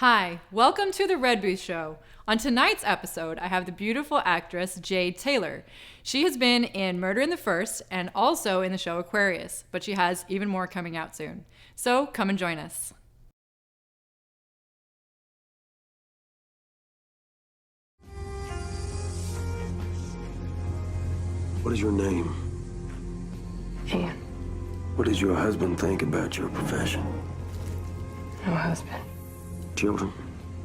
Hi, welcome to the Red Booth Show. On tonight's episode, I have the beautiful actress Jade Tailor. She has been in Murder in the First and also in the show Aquarius, but she has even more coming out soon. So come and join us. What is your name? Ian. What does your husband think about your profession? No husband. Children?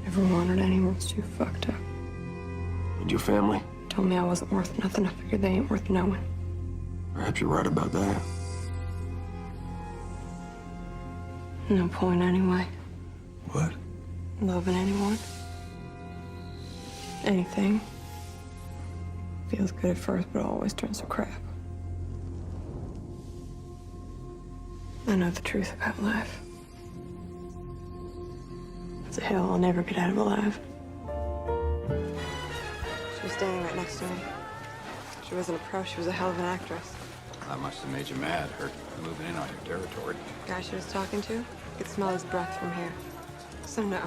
Never wanted any. Was too fucked up. And your family? Told me I wasn't worth nothing. I figured they ain't worth knowing. Perhaps you're right about that. No point anyway. What? Loving anyone. Anything. Feels good at first, but always turns to crap. I know the truth about life. It's a hell I'll never get out of alive. She was standing right next to me. She wasn't a pro, she was a hell of an actress. That must have made you mad, her moving in on your territory. The guy she was talking to, I could smell his breath from here. So no,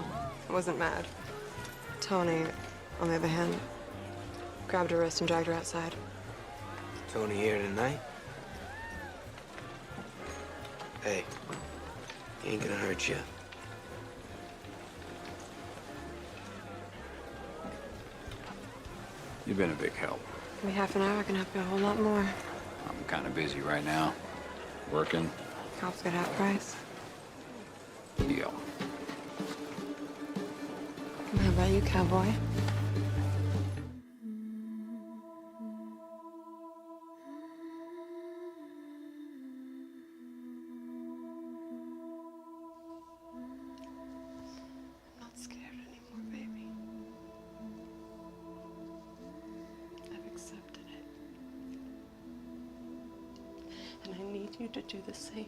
I wasn't mad. Tony, on the other hand, grabbed her wrist and dragged her outside. Tony here tonight? Hey, he ain't gonna hurt you. You've been a big help. Give me half an hour, I can help you a whole lot more. I'm kind of busy right now. Working. Cops got half price. Deal. How about you, cowboy? I'm not scared anymore, baby. I've accepted it. And I need you to do the same.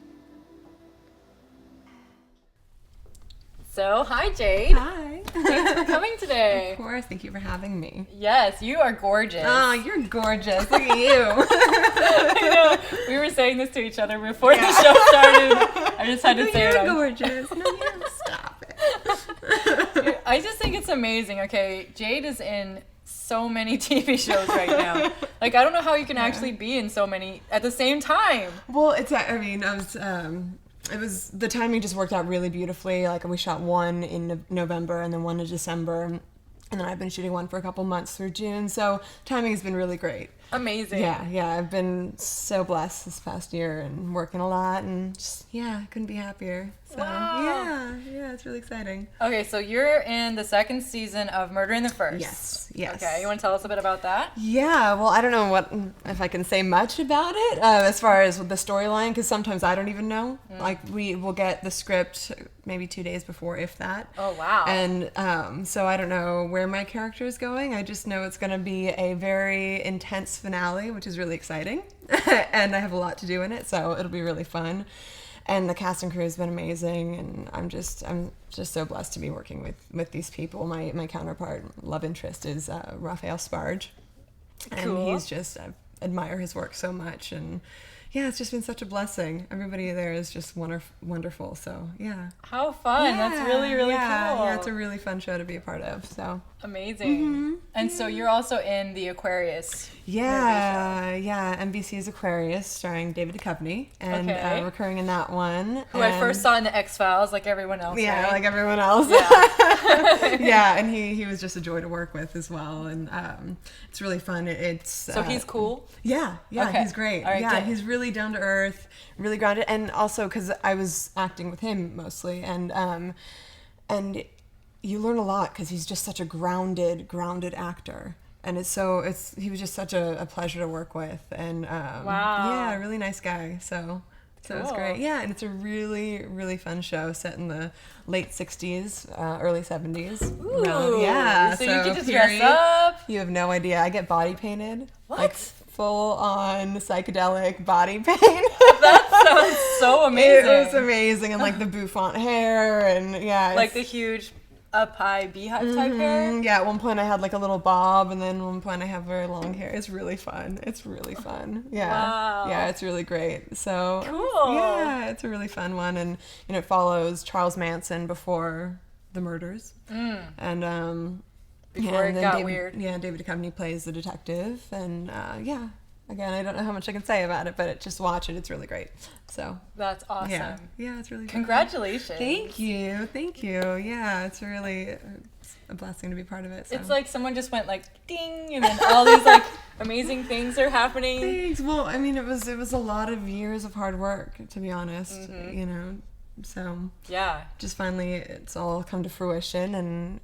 So, hi Jade. Hi. Thanks for coming today. Of course. Thank you for having me. Yes, you are gorgeous. Oh, you're gorgeous. Look at you. I know. We were saying this to each other before the show started. I just had to say You're it. gorgeous. No, you stop it. I just think it's amazing. Okay, Jade is in so many TV shows right now. Like, I don't know how you can actually be in so many at the same time. Well, it was the timing just worked out really beautifully. Like, we shot one in November and then one in December. And then I've been shooting one for a couple months through June. So timing has been really great. Amazing. Yeah. I've been so blessed this past year and working a lot and just, I couldn't be happier. So, Wow. yeah, it's really exciting. Okay, so you're in the second season of Murder in the First. Yes. Okay, you want to tell us a bit about that? Yeah, well, I don't know if I can say much about it as far as the storyline, because sometimes I don't even know. Like, we will get the script maybe 2 days before, if that. Oh, wow. And so I don't know where my character is going. I just know it's going to be a very intense finale, which is really exciting. And I have a lot to do in it, so it'll be really fun. And the cast and crew has been amazing, and I'm just so blessed to be working with these people. My counterpart, love interest, is Raphael Sparge, and Cool. he's just I admire his work so much, and it's just been such a blessing. Everybody there is just wonderful. So How fun. That's really, really cool. Yeah, it's a really fun show to be a part of. So Amazing. And so you're also in the Aquarius. NBC's Aquarius, starring David Duchovny, and Okay. recurring in that one. Who I first saw in the X-Files, like everyone else, Yeah, right? like everyone else. Yeah. Yeah, and he was just a joy to work with as well, and it's really fun. So he's cool? Yeah, Okay. he's great. All right, yeah, good. he's really down to earth, really grounded, and also because I was acting with him mostly, and you learn a lot because he's just such a grounded actor. And he was just such a pleasure to work with, and Wow. really nice guy. So it's Cool. great. Yeah, and it's a really, really fun show set in the late 60s, early 70s. Ooh. So you get to dress period. up. You have no idea. I get body painted. What? Like full on psychedelic body paint. That sounds so amazing. It was amazing, and like the bouffant hair, and Like the huge up high beehive type hair. Yeah, at one point I had like a little bob, and then at one point I have very long hair. It's really fun. Yeah. Wow. Yeah, it's really great. So Cool. Yeah, it's a really fun one, and it follows Charles Manson before the murders. And Before it then got David, weird. Yeah, David Duchovny plays the detective, and again, I don't know how much I can say about it, but just watch it. It's really great. So That's awesome. yeah, it's really fun. Congratulations. Thank you. Yeah, it's really a blessing to be part of it. So. It's like someone just went like ding, and then all these like amazing things are happening. Thanks. Well, I mean, it was a lot of years of hard work, to be honest. You know, so Yeah. just finally it's all come to fruition, and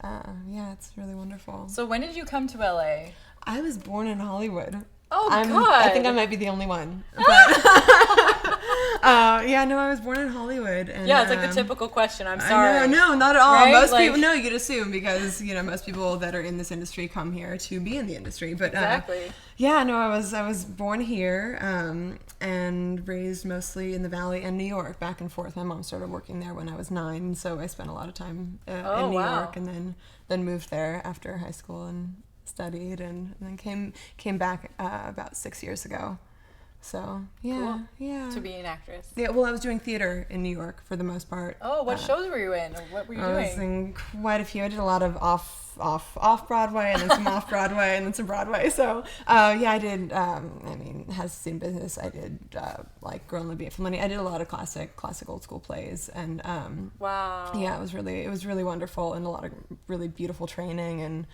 it's really wonderful. So when did you come to LA? I was born in Hollywood. Oh, I God. think I might be the only one. But I was born in Hollywood. And, Yeah, it's like the typical question. I'm sorry. No, not at all. Right? Most Like- people, no, you'd assume because most people that are in this industry come here to be in the industry. But Exactly. I was born here and raised mostly in the Valley and New York, back and forth. My mom started working there when I was 9, so I spent a lot of time in New wow. York, and then moved there after high school and studied, and then came back about 6 years ago. So Cool. yeah. To be an actress. Yeah, well, I was doing theater in New York for the most part. Oh, what shows were you in? Or what were you I was doing? in quite a few. I did a lot of off Broadway, and then some off Broadway, and then some Broadway. So I did. Has the same business. I did like Girl in Libya for Money. I did a lot of classic old school plays, and Wow. yeah, it was really wonderful, and a lot of really beautiful training, and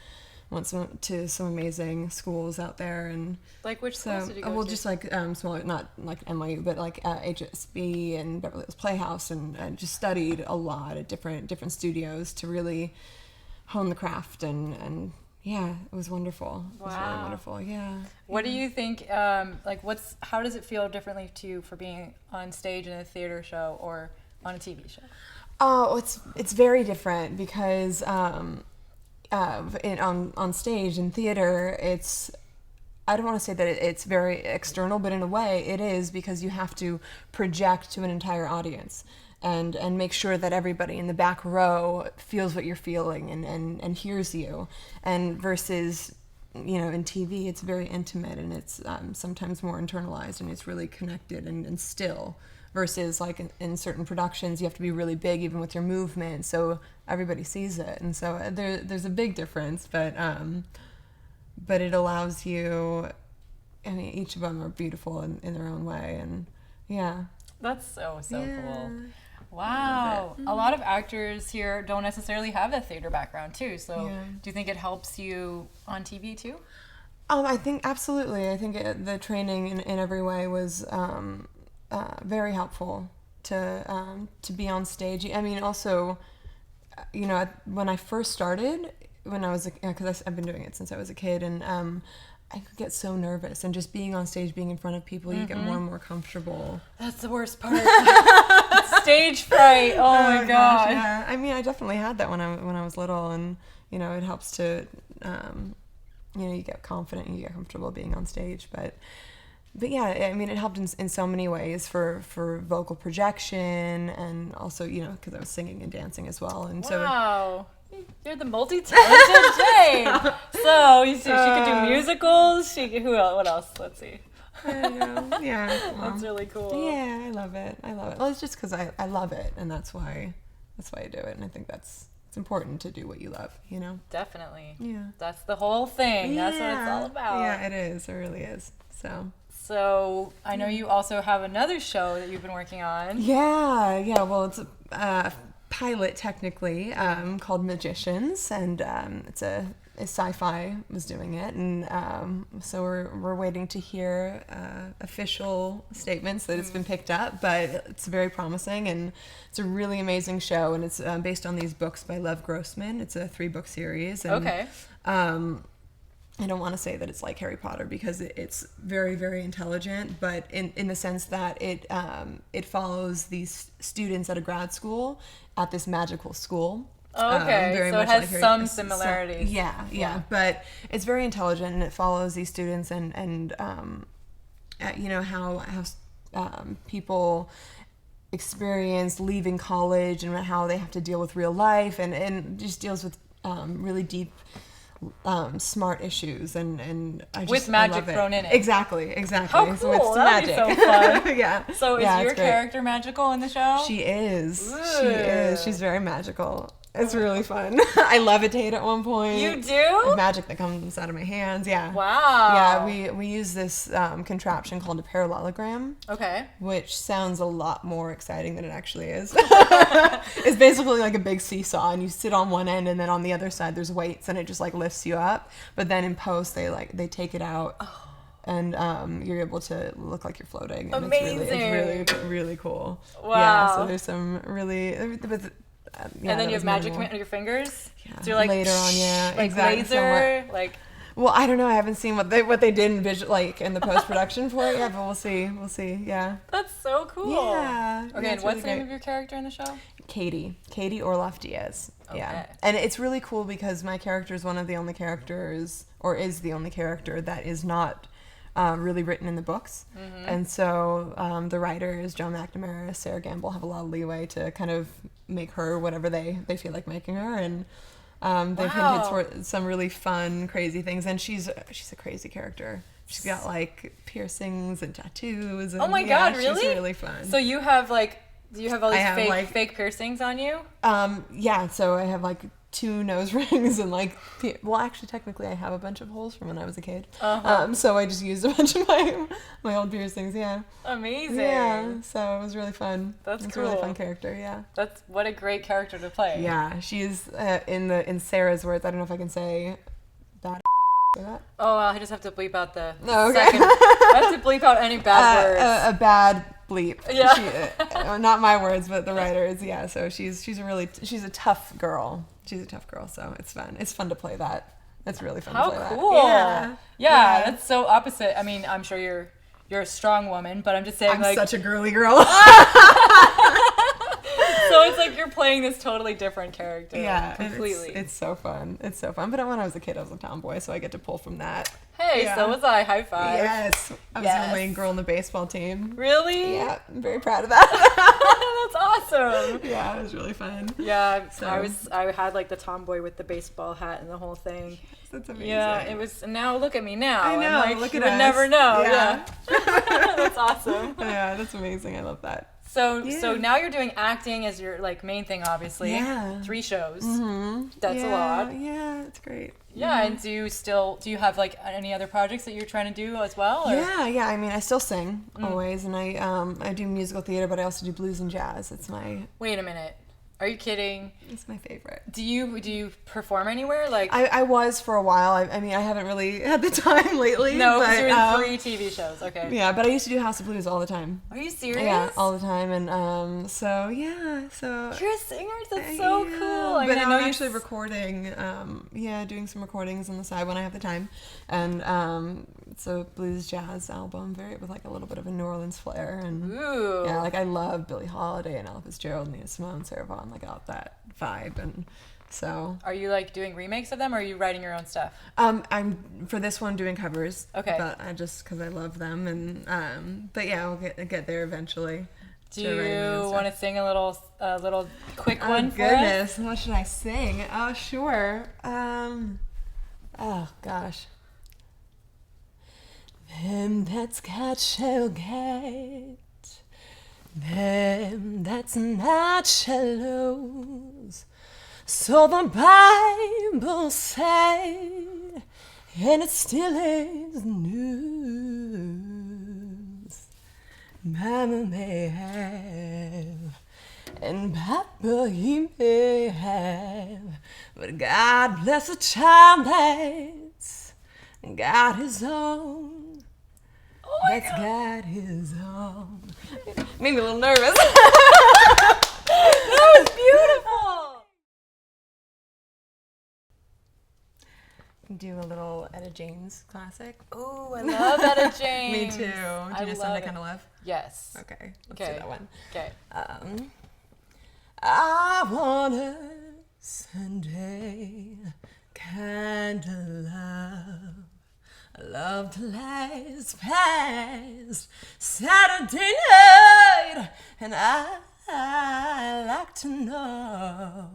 went to some amazing schools out there, and Like which schools did you go to? just like smaller, not like NYU, but like HSB and Beverly Hills Playhouse, and just studied a lot of different studios to really hone the craft, and yeah, it was wonderful. It was really Wow. wonderful. Yeah. What do you think? How does it feel differently to you for being on stage in a theater show or on a TV show? Oh, it's very different because on stage in theater, I don't want to say that it's very external, but in a way it is, because you have to project to an entire audience and make sure that everybody in the back row feels what you're feeling and hears you. And versus, in TV, it's very intimate, and it's sometimes more internalized, and it's really connected and still. Versus like in certain productions, you have to be really big even with your movement, so everybody sees it. And so there's a big difference, but it allows you. I mean, each of them are beautiful in their own way, and yeah. That's so Yeah. cool. Wow. A lot of actors here don't necessarily have that theater background too. So Yeah. do you think it helps you on TV too? I think absolutely. I think the training in every way was very helpful to be on stage. I mean, also, when I first started, when I was, because I've been doing it since I was a kid, and I could get so nervous, and just being on stage, being in front of people, you get more and more comfortable. That's the worst part. Stage fright. Oh my god. Yeah. I mean, I definitely had that when I was little, and it helps to, you get confident and you get comfortable being on stage, but yeah, I mean, it helped in so many ways for vocal projection, and also, because I was singing and dancing as well. And Wow. You're the multi-talented Jade. So you see, she could do musicals. What else? Let's see. I know. Yeah. Well, That's really cool. yeah, I love it. Well, it's just because I love it, and that's why I do it. And I think it's important to do what you love, Definitely. Yeah. That's the whole thing. That's what it's all about. Yeah, it is. It really is. So I know you also have another show that you've been working on. Yeah. Well, it's a pilot technically, called Magicians, and it's a SyFy was doing it, and so we're waiting to hear official statements that it's been picked up, but it's very promising, and it's a really amazing show, and it's based on these books by Lev Grossman. It's a 3-book series, and Okay. I don't want to say that it's like Harry Potter, because it's very, very intelligent, but in the sense that it follows these students at a grad school at this magical school. Okay, very so it much has like some similarities. Yeah, but it's very intelligent, and it follows these students and how people experience leaving college, and how they have to deal with real life, and just deals with really deep, smart issues, and I just With I magic love it. thrown in it. Exactly. How cool. So it's That'd be magic. so fun. Yeah. So is yeah, your it's great. character magical in the show? She is. Ooh. She is. She's very magical. It's really fun. I levitate at one point. You do? Magic that comes out of my hands. Yeah. Wow. Yeah, we use this contraption called a parallelogram. Okay. Which sounds a lot more exciting than it actually is. It's basically like a big seesaw, and you sit on one end, and then on the other side there's weights, and it just like lifts you up. But then in post they take it out, and you're able to look like you're floating. And Amazing. It's really cool. Wow. Yeah. So there's some really. Yeah, and then you have magic minimal. on your fingers. Yeah. So you're like later on, yeah, like exactly. laser, like. Well, I don't know. I haven't seen what they did in in the post production for it yet, but we'll see. Yeah. That's so cool. Yeah. Okay, Yeah, and it's what's really the name great. of your character in the show? Katy Orloff Diaz. Yeah. Okay. And it's really cool because my character is one of the only characters, or is the only character that is not really written in the books. Mm-hmm. And so the writers, John McNamara, Sarah Gamble, have a lot of leeway to kind of make her whatever they feel like making her. And they've hinted toward some really fun, crazy things. And she's a crazy character. She's got like piercings and tattoos. And, Oh my God, she's really? really fun. So you have like, do you have all I these have, fake piercings on you? Yeah, so I have like 2 nose rings and like, well, actually, technically, I have a bunch of holes from when I was a kid. So I just used a bunch of my old piercings. Yeah. Amazing. Yeah. So it was really fun. That's it's cool. a really fun character. Yeah. That's what a great character to play. Yeah, she's in Sarah's words. I don't know if I can say that. Say that? Oh, I just have to bleep out the No, okay. second. I have to bleep out any bad words. A bad bleep. Yeah. Not my words, but the writers. Yeah. So she's a tough girl. She's a tough girl, so it's fun. It's fun to play that. It's really fun How to play cool. that. Yeah, that's so opposite. I mean, I'm sure you're a strong woman, but I'm just saying I'm like such a girly girl. so it's like you're playing this totally different character. Yeah, Completely. It's so fun. It's so fun. But when I was a kid, I was a tomboy, so I get to pull from that. Hey, Yeah. so was I. High five. Yes. I was Yes. the main girl on the baseball team. Really? Yeah, I'm very proud of that. That's awesome. Yeah, it was really fun. Yeah, So- I had like the tomboy with the baseball hat and the whole thing. That's amazing. Yeah, it was. And now look at me now. I know, I'm like, look you at would us. never know. Yeah. Yeah. That's awesome. Yeah, that's amazing. I love that. So Yeah. now you're doing acting as your like main thing, obviously. Yeah. 3 shows. Mm-hmm. That's a lot. Yeah, it's great. Yeah, and do you have like any other projects that you're trying to do as well? Or? Yeah. I mean, I still sing always, and I do musical theater, but I also do blues and jazz. It's my Wait a minute. Are you kidding? favorite. Do you perform anywhere? Like I was for a while. I mean, I haven't really had the time lately. no, but, because you're in 3 TV shows. Okay. Yeah, but I used to do House of Blues all the time. Are you serious? Yeah, all the time, and so You're a singer. That's I so am. cool. I But mean, I now know I'm you actually recording. Doing some recordings on the side when I have the time, and it's a blues jazz album, with like a little bit of a New Orleans flair, and Ooh. yeah, like I love Billie Holiday and Ella Fitzgerald, Nina Simone, Sarah Vaughan, like all that vibe, and so. Are you like doing remakes of them, or are you writing your own stuff? I'm for this one doing covers. Okay. But I just because I love them, and but yeah, I'll get there eventually. Do you want to sing a little quick Oh one for us? goodness, what should I sing? Oh sure. Oh gosh. Them that's got shall get. Them that's not shall lose. So the Bible say, and it still is news. Mama may have, and Papa he may have, but God bless a child that's got his own. That's got his own. Made me a little nervous. That was beautiful. Do a little Etta James classic. Ooh, I love Etta Me James. too. Do I you know something I love it. kind of love? Yes. Okay, let's Okay. do that one. Okay. I want a Sunday kind of love. A love to last past Saturday night. And I like to know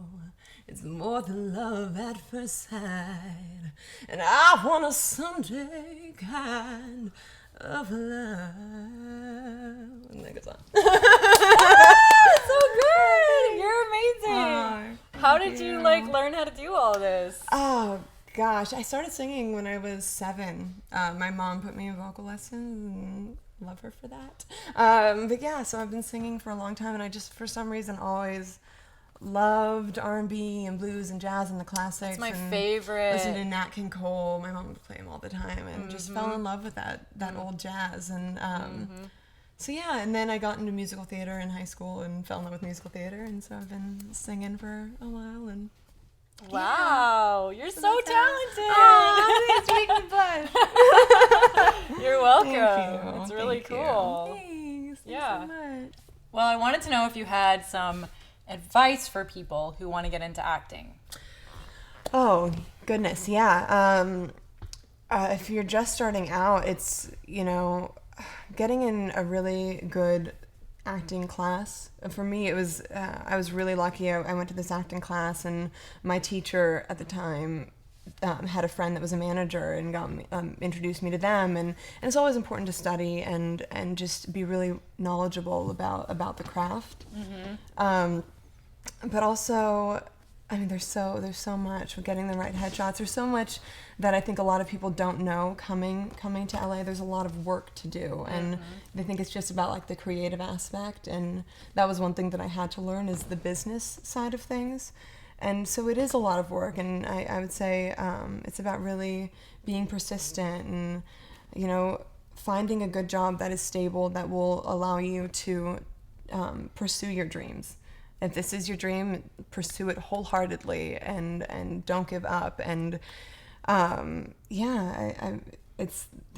it's more than love at first sight. And I want a Sunday kind of love. And that goes on. So good. You're amazing. How did you like learn how to do all this? Oh gosh, I started singing when I was 7. My mom put me in vocal lessons, and love her for that. But yeah, so I've been singing for a long time, and I just for some reason always loved R&B and blues and jazz and the classics. It's my and favorite. Listened to Nat King Cole. My mom would play him all the time, and just fell in love with that old jazz. And so yeah, and then I got into musical theater in high school and fell in love with musical theater, and so I've been singing for a while. And wow, you're so talented. oh, thanks, make me blush. You're welcome. Thank you. It's really Thank cool. you. Thanks. Yeah. Thanks so much. Well, I wanted to know if you had some advice for people who want to get into acting. Oh, goodness, yeah. If you're just starting out, it's, getting in a really good acting class. For me, it was, I was really lucky. I went to this acting class, and my teacher at the time had a friend that was a manager and got me, introduced me to them. And it's always important to study and just be really knowledgeable about the craft. But also, I mean, there's so much with getting the right headshots. There's so much that I think a lot of people don't know coming to LA. There's a lot of work to do, and they think it's just about like the creative aspect. And that was one thing that I had to learn is the business side of things. And so it is a lot of work, and I would say it's about really being persistent and, finding a good job that is stable, that will allow you to pursue your dreams. If this is your dream, pursue it wholeheartedly and don't give up. And there's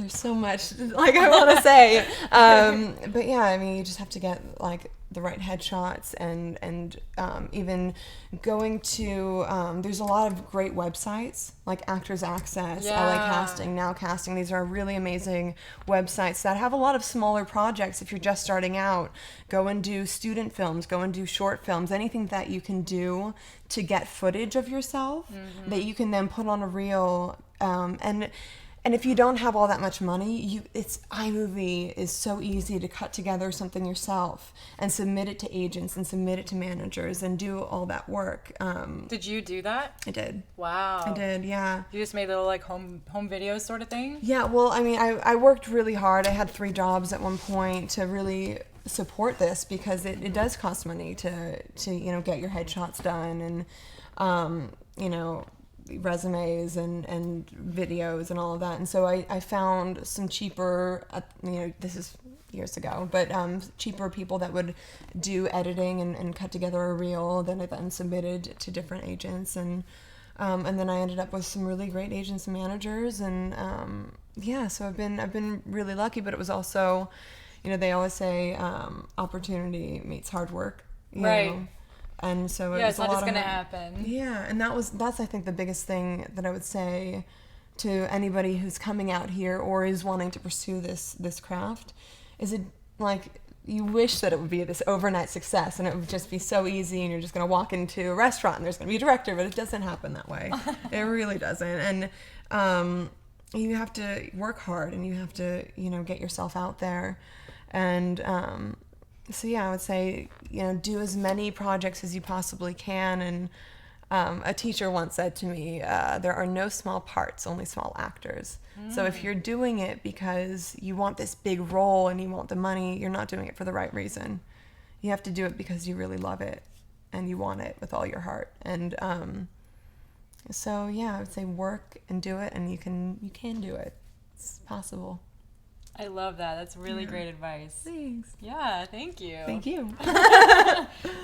so much like I want to say, but yeah, I mean, you just have to get like the right headshots and even going to there's a lot of great websites like Actors Access, LA Casting, Now Casting. These are really amazing websites that have a lot of smaller projects. If you're just starting out, go and do student films, go and do short films, anything that you can do to get footage of yourself that you can then put on a reel. And if you don't have all that much money, iMovie is so easy to cut together something yourself and submit it to agents and submit it to managers and do all that work. Did you do that? I did. Wow. I did, yeah. You just made little like home videos sort of thing? Yeah, well, I mean, I worked really hard. I had 3 jobs at one point to really support this because it does cost money to get your headshots done and, resumes and videos and all of that. And so I found some cheaper, this is years ago, but cheaper people that would do editing and cut together a reel that I then submitted to different agents. And then I ended up with some really great agents and managers. And so I've been really lucky, but it was also, they always say opportunity meets hard work. You know? And so it was it's not a lot just of gonna happen. Yeah, and that's I think the biggest thing that I would say to anybody who's coming out here or is wanting to pursue this craft is it like you wish that it would be this overnight success and it would just be so easy and you're just gonna walk into a restaurant and there's gonna be a director, but it doesn't happen that way. It really doesn't. And you have to work hard and you have to get yourself out there and. So yeah, I would say, do as many projects as you possibly can. And a teacher once said to me, there are no small parts, only small actors. So if you're doing it because you want this big role and you want the money, you're not doing it for the right reason. You have to do it because you really love it and you want it with all your heart. And so yeah, I would say work and do it, and you can do it. It's possible. I love that. That's really great advice. Thanks. Yeah, thank you. Thank you.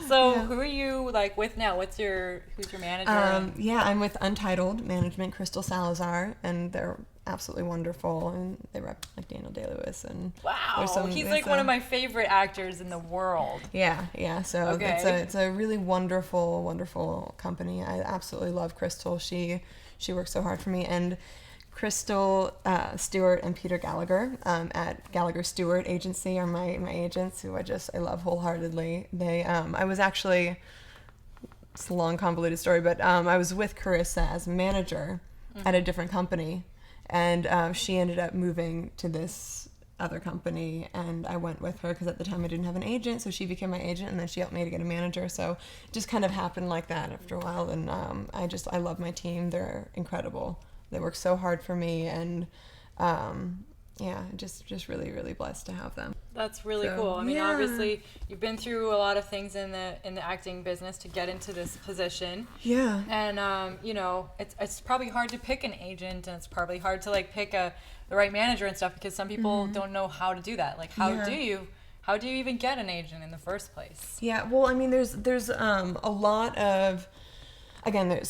So who are you like with now? Who's your manager? I'm with Untitled Management, Crystal Salazar, and they're absolutely wonderful, and they rep like Daniel Day-Lewis and wow, he's like one of my favorite actors in the world. Yeah. So it's a really wonderful company. I absolutely love Crystal. She works so hard for me. And Crystal Stewart and Peter Gallagher at Gallagher Stewart Agency are my agents who I love wholeheartedly. They I was actually, it's a long convoluted story, but I was with Carissa as manager at a different company, and she ended up moving to this other company, and I went with her because at the time I didn't have an agent, so she became my agent, and then she helped me to get a manager. So it just kind of happened like that after a while, and I love my team. They're incredible. They work so hard for me, and just really, really blessed to have them. That's really cool. I mean, obviously, you've been through a lot of things in the acting business to get into this position. Yeah. And you know, it's probably hard to pick an agent, and it's probably hard to like pick the right manager and stuff, because some people don't know how to do that. Like, how do you even get an agent in the first place? Yeah. Well, I mean, there's a lot of, again,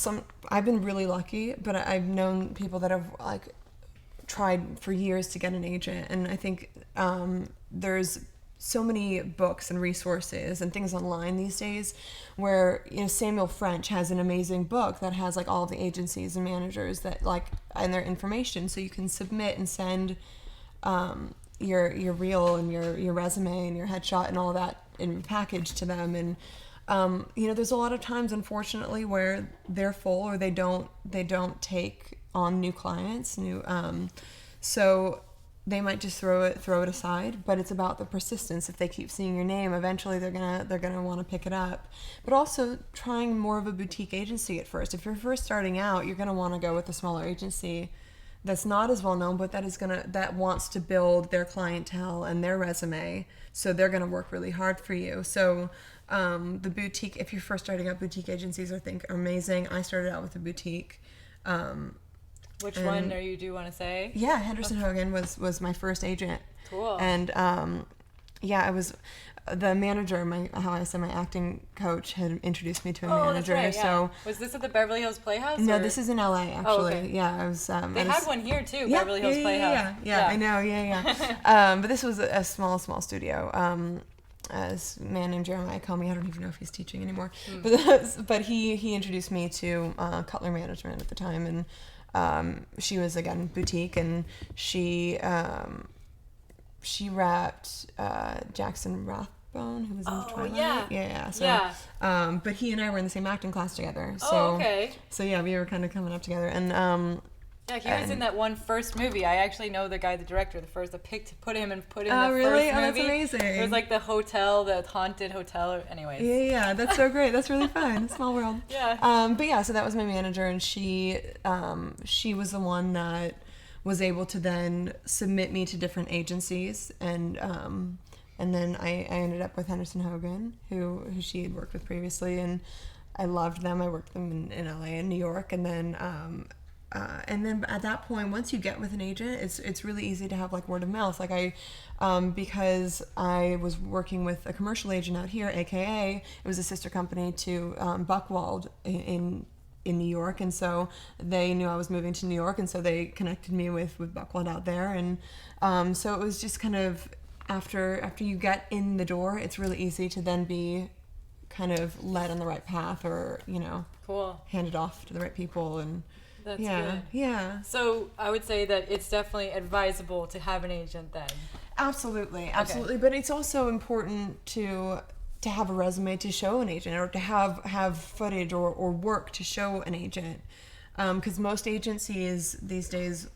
I've been really lucky, but I've known people that have like tried for years to get an agent, and I think there's so many books and resources and things online these days where, you know, Samuel French has an amazing book that has like all of the agencies and managers that like and their information, so you can submit and send your reel and your resume and your headshot and all of that in package to them. And you know, there's a lot of times, unfortunately, where they're full or they don't take on new clients, so they might just throw it aside. But it's about the persistence. If they keep seeing your name, eventually they're gonna want to pick it up. But also trying more of a boutique agency at first. If you're first starting out, you're gonna want to go with a smaller agency that's not as well known, but that wants to build their clientele and their resume. So they're gonna work really hard for you. So the boutique, if you're first starting out, boutique agencies I think are amazing. I started out with a boutique. Which one do you want to say? Yeah, Henderson Hogan was my first agent. Cool. And I was the manager. My acting coach had introduced me to a manager. That's right, yeah. So was this at the Beverly Hills Playhouse? No, or? this is in LA actually. Oh, okay. Yeah, I was. They had one here too, Beverly Hills Playhouse. Yeah, I know. Yeah. But this was a small studio. A man named Jeremiah Comey. I don't even know if he's teaching anymore. But he introduced me to Cutler Management at the time, and she was again boutique, and she wrapped Jackson Rathbone, who was in Twilight. Yeah. So, but he and I were in the same acting class together. So, okay. So yeah, we were kind of coming up together, and yeah, he was in that one first movie. I actually know the guy, the director, put him in the first movie. Oh, that's amazing. It was like the haunted hotel. Anyways. Yeah, that's so great. That's really fun. Small world. Yeah. But yeah, so that was my manager, and she was the one that was able to then submit me to different agencies, and then I ended up with Henderson Hogan, who she had worked with previously, and I loved them. I worked them in LA and New York, and then at that point, once you get with an agent, it's really easy to have like word of mouth. Like because I was working with a commercial agent out here, AKA it was a sister company to Buchwald in New York, and so they knew I was moving to New York, and so they connected me with Buchwald out there, and so it was just kind of after you get in the door, it's really easy to then be kind of led on the right path, or cool, handed off to the right people. And that's good. Yeah. So I would say that it's definitely advisable to have an agent then. Absolutely. But it's also important to have a resume to show an agent, or to have footage or work to show an agent. Because most agencies these days,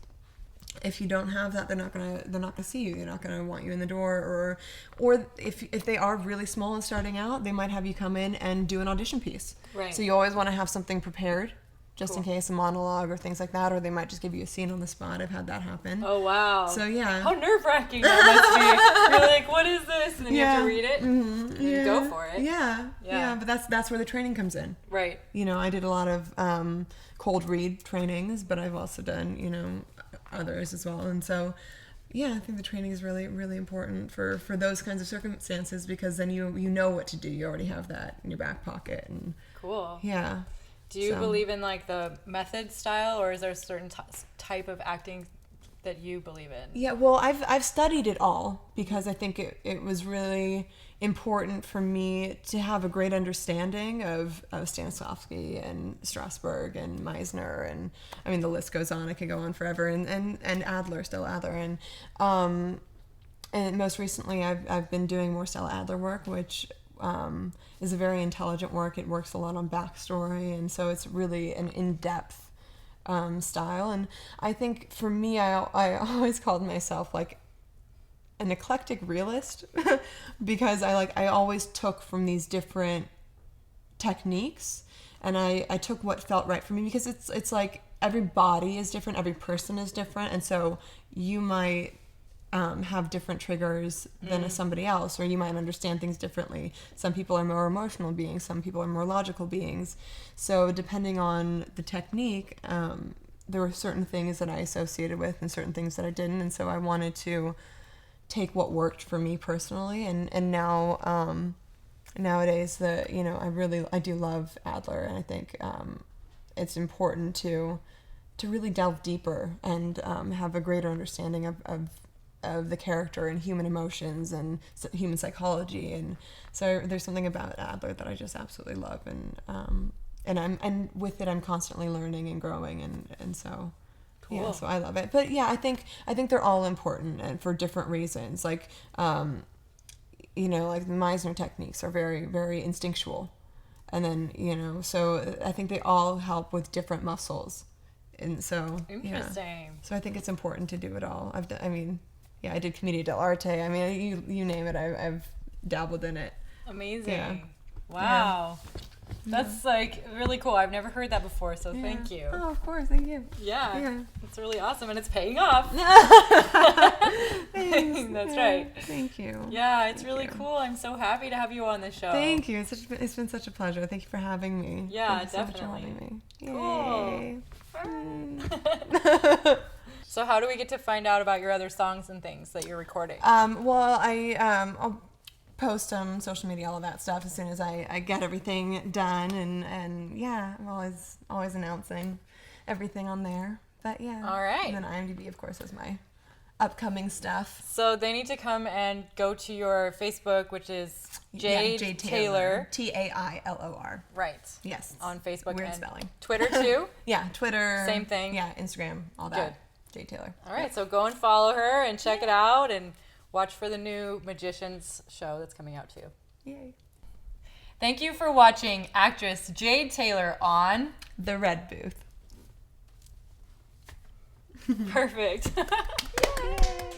if you don't have that, they're not gonna see you. They're not gonna want you in the door, or if they are really small and starting out, they might have you come in and do an audition piece. Right. So you always want to have something prepared, just in case, a monologue or things like that, or they might just give you a scene on the spot. I've had that happen. Oh, wow. So, yeah. How nerve-wracking that must be. You're like, what is this? And then you have to read it, and you go for it. Yeah, but that's where the training comes in. Right. I did a lot of cold read trainings, but I've also done, others as well. And so, yeah, I think the training is really, really important for those kinds of circumstances, because then you know what to do. You already have that in your back pocket. And cool. Yeah. Do you believe in like the method style, or is there a certain type of acting that you believe in? Yeah, well, I've studied it all, because I think it was really important for me to have a great understanding of Stanislavski and Strasberg and Meisner, and I mean the list goes on. I could go on forever, and Adler, Stella Adler, and most recently I've been doing more Stella Adler work, which is a very intelligent work. It works a lot on backstory, and so it's really an in-depth style. And I think for me, I always called myself like an eclectic realist because I always took from these different techniques, and I took what felt right for me, because it's like every body is different, every person is different, and so you might have different triggers than somebody else, or you might understand things differently. Some people are more emotional beings, some people are more logical beings. So depending on the technique, there were certain things that I associated with and certain things that I didn't, and so I wanted to take what worked for me personally. And now nowadays, I do love Adler, and I think it's important to really delve deeper and have a greater understanding of the character and human emotions and human psychology. And so there's something about Adler that I just absolutely love, and with it I'm constantly learning and growing, and so Cool. yeah, so I love it. But yeah, I think they're all important and for different reasons. Like like the Meisner techniques are very, very instinctual, and then so I think they all help with different muscles, and so Interesting. Yeah. So I think it's important to do it all. I did Commedia dell'arte. I mean, you name it, I've dabbled in it. Amazing. Yeah. Wow. That's like really cool. I've never heard that before, so Yeah. thank you. Oh, of course, thank you. Yeah. It's really awesome, and it's paying off. Thanks. That's Yeah, right. Thank you. Yeah, it's really you. cool. I'm so happy to have you on the show. Thank you. It's been such a pleasure. Thank you for having me. Yeah, Thank you so much for definitely. having me. Cool. Yay. So how do we get to find out about your other songs and things that you're recording? Well, I'll post social media, all of that stuff as soon as I get everything done, and yeah, I'm always announcing everything on there. But yeah. All right. And then IMDb, of course, is my upcoming stuff. So they need to come and go to your Facebook, which is Jade, Jade Tailor. Tailor. Right. Yes. On Facebook. Weird and spelling. Twitter too? Yeah, Twitter. Same thing. Yeah, Instagram, all that. Good. Jade Tailor. All right, so go and follow her and check it out and watch for the new Magicians show that's coming out too. Yay. Thank you for watching actress Jade Tailor on The Red Booth. Perfect. Yay.